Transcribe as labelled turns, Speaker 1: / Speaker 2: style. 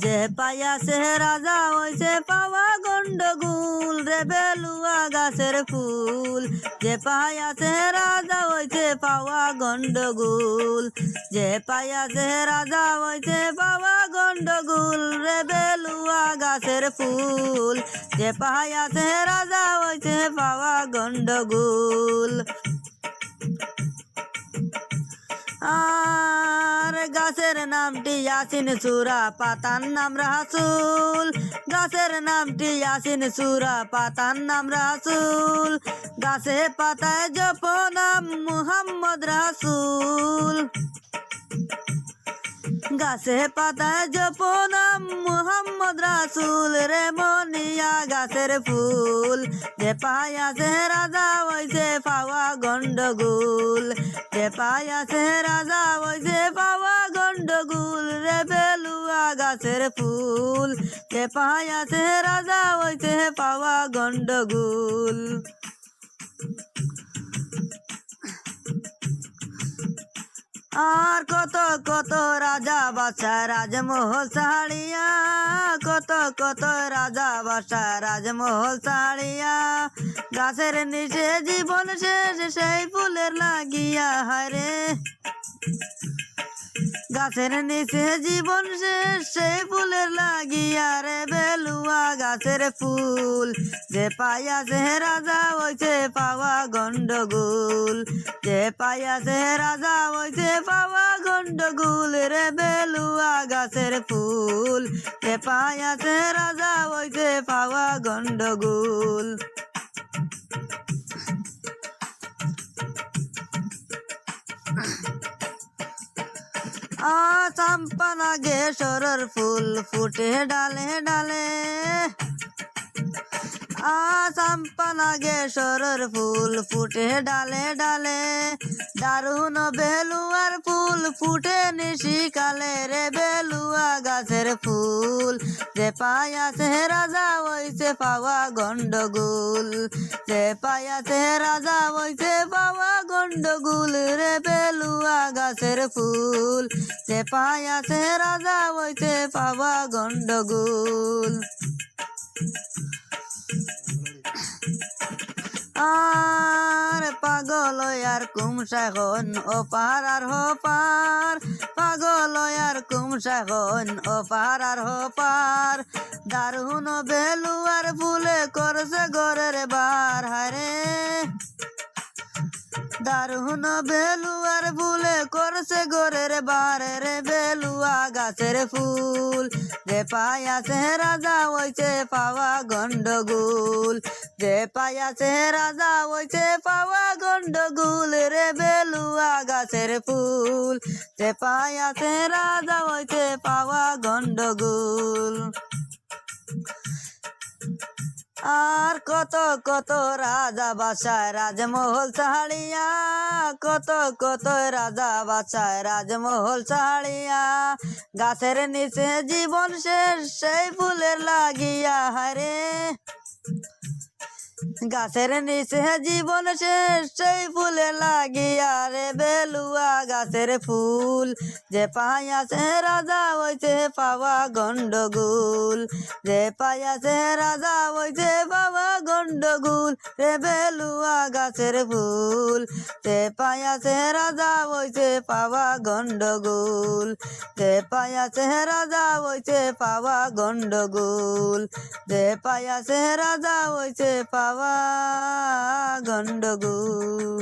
Speaker 1: যে পাইয়াছে রাজা হইছে পাওয়া গন্ডগোল রে বেলুয়া গাছের ফুল যে পাইয়াছে রাজা হইছে পাওয়া গন্ডগোল যে পাইয়াছে রাজা হইছে পাওয়া গন্ডগোল রে বেলুয়া গাছের ফুল যে পাইয়াছে রাজা হইছে পাওয়া গন্ডগোল আর গাছের নামটি ইয়াসিন সূরা পাতার নাম রাসূল গাছের নামটি ইয়াসিন সূরা পাতার নাম রাসূল গাছে পাতায় জপ নাম মুহাম্মদ রাসূল গাছে পাতায় জপ নাম মুহাম্মদ রাসূল রে মনিয়া গাছের ফুল যে পাইয়াছে রাজা হইছে পাওয়া গন্ডগোল যে পাইয়াছে রাজা হইছে পাওয়া গন্ডগোল রে বেলুয়া গাছের ফুল যে পাইয়াছে রাজা হইছে পাওয়া গন্ডগোল আর কত কত রাজা বাদশা রাজমহল ছাড়িয়া কত কত রাজা বাদশা রাজমহল ছাড়িয়া গাছের নিচে জীবন শেষ সেই ফুলের লাগিয়া হায়রে গাছের নিচে জীবন শেষ সেই ফুলের লাগিয়া রে বেলুয়া গাছের ফুল যে পাইয়াছে রাজা হইছে পাওয়া গন্ডগোল যে পাইয়াছে রাজা হইছে পাওয়া গন্ডগোল রে বেলুয়া গাছের ফুল যে পাইয়াছে রাজা হইছে পাওয়া গন্ডগোল চম্পা নাগেশ্বরের ফুল ফুটে ডালে ডালে চম্পা নাগেশ্বরের ফুল ফুটে ডালে ডালে দারুণ বেলুয়ার ফুল ফুটে নিশিকালে রে বেলুয়া গাছের ফুল যে পাইয়াছে রাজা হইছে পাওয়া গন্ডগোল যে পাইয়াছে রাজা হইছে পাওয়া গন্ডগোল রে বেলুয়া গাছের ফুল যে পাইয়াছে রাজা হইছে পাওয়া গন্ডগোল আর পাগল আর কুমসাখন ও পার আর হো পার পাগল আর কুমসাখন ও পার আর হো পার দারুণ বেলুয়ার ফুলে করছে ঘরের বার হারে দারুণ বেলুয়ার ফুলে করছে ঘরের বারে রে বেলুয়া গাছের ফুল যে পাইয়াছে রাজা হইছে পাওয়া গন্ডগোল যে পাইয়াছে রাজা হইছে পাওয়া গন্ডগোল রে বেলুয়া গাছের ফুল যে পাইয়াছে রাজা হইছে পাওয়া গন্ডগোল আর কত কত রাজা বাদশায় রাজমহল ছাড়িয়া কত কত রাজা বাদশায় রাজমহল ছাড়িয়া গাছের নিচে জীবন শেষ সেই ফুলের লাগিয়া হায়রে গাছের নিচে জীবন শেষ সেই ফুলে লাগিয়া রে বেলুয়া গাছের ফুল যে পাইয়াছে রাজা হইছে পাওয়া গন্ডগোল যে পাইয়াছে রাজা হইছে পাওয়া গন্ডগোল রে বেলুয়া গাছের ফুল যে পাইয়াছে রাজা হইছে পাওয়া গন্ডগোল যে পাইয়াছে রাজা হইছে পাওয়া গন্ডগোল যে পাইয়াছে রাজা হইছে পাওয়া গন্ডগোল।